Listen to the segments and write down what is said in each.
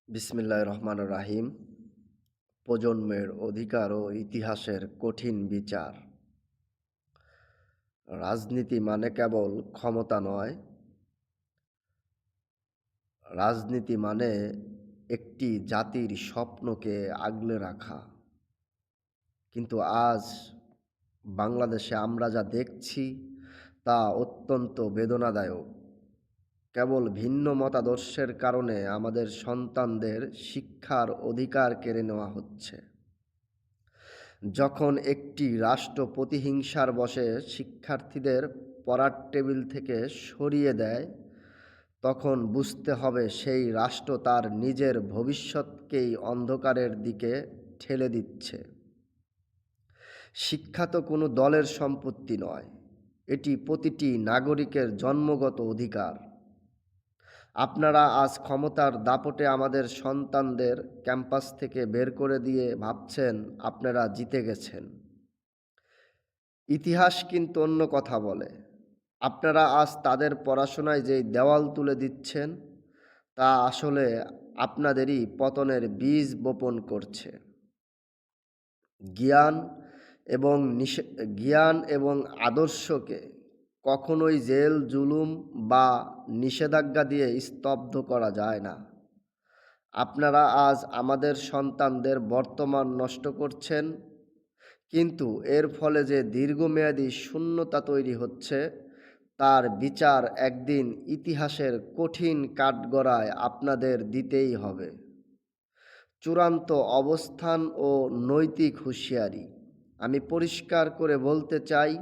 বিসমিল্লাহির রহমানির রাহিম। প্রজন্মের অধিকার ও ইতিহাসের কঠিন বিচার। রাজনীতি মানে কেবল ক্ষমতা নয়, রাজনীতি মানে একটি জাতির স্বপ্নকে আগলে রাখা। কিন্তু আজ বাংলাদেশে আমরা যা দেখছি তা অত্যন্ত বেদনাদায়ক। কেবল ভিন্ন মতাদর্শের কারণে আমাদের সন্তানদের শিক্ষার অধিকার কেড়ে নেওয়া হচ্ছে। যখন একটি রাষ্ট্র প্রতিহিংসার বশে শিক্ষার্থীদের পড়ার টেবিল থেকে সরিয়ে দেয়, তখন বুঝতে হবে সেই রাষ্ট্র তার নিজের ভবিষ্যৎকেই অন্ধকারের দিকে ঠেলে দিচ্ছে। শিক্ষা তো কোনো দলের সম্পত্তি নয়, এটি প্রতিটি নাগরিকের জন্মগত অধিকার। আপনারা আজ ক্ষমতার দাপটে আমাদের সন্তানদের ক্যাম্পাস থেকে বের করে দিয়ে ভাবছেন আপনারা জিতে গেছেন। ইতিহাস কিন্তু অন্য কথা বলে। আপনারা আজ তাদের পড়াশোনায় যেই দেওয়াল তুলে দিচ্ছেন, তা আসলে আপনাদেরই পতনের বীজ বপন করছে। জ্ঞান জ্ঞান এবং আদর্শকে কখনোই জেল, জুলুম বা নিষেধাজ্ঞা দিয়ে স্তব্ধ করা যায় না। আপনারা আজ আমাদের সন্তানদের বর্তমান নষ্ট করছেন, কিন্তু এর ফলে যে দীর্ঘমেয়াদী শূন্যতা তৈরি হচ্ছে, তার বিচার একদিন ইতিহাসের কঠিন কাঠগড়ায় আপনাদের দিতেই হবে। চূড়ান্ত অবস্থান ও নৈতিক হুঁশিয়ারি। আমি পরিষ্কার করে বলতে চাই,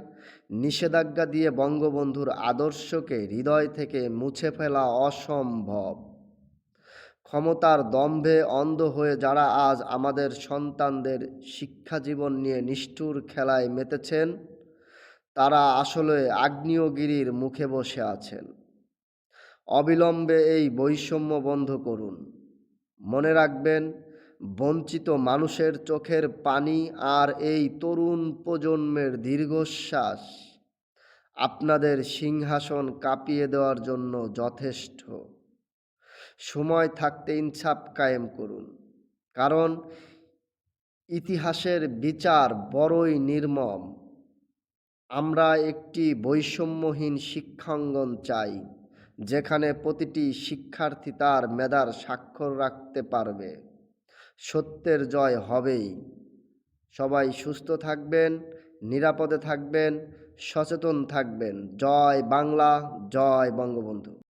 নিষেধাজ্ঞা দিয়ে বঙ্গবন্ধুর আদর্শকে হৃদয় থেকে মুছে ফেলা অসম্ভব। ক্ষমতার দম্ভে অন্ধ হয়ে যারা আজ আমাদের সন্তানদের শিক্ষাজীবন নিয়ে নিষ্ঠুর খেলায় মেতেছেন, তারা আসলে আগ্নেয়গিরির মুখে বসে আছেন। অবিলম্বে এই বৈষম্য বন্ধ করুন। মনে রাখবেন, বঞ্চিত মানুষের চোখের পানি আর এই তরুণ প্রজন্মের দীর্ঘশ্বাস আপনাদের সিংহাসন কাঁপিয়ে দেওয়ার জন্য যথেষ্ট। সময় থাকতে ইনসাফ কায়েম করুন, কারণ ইতিহাসের বিচার বড়ই নির্মম। আমরা একটি বৈষম্যহীন শিক্ষাঙ্গন চাই, যেখানে প্রতিটি শিক্ষার্থী তার মেধার স্বাক্ষর রাখতে পারবে। সত্যের জয় হবেই। সবাই সুস্থ থাকবেন, নিরাপদে থাকবেন, সচেতন থাকবেন। জয় বাংলা, জয় বঙ্গবন্ধু।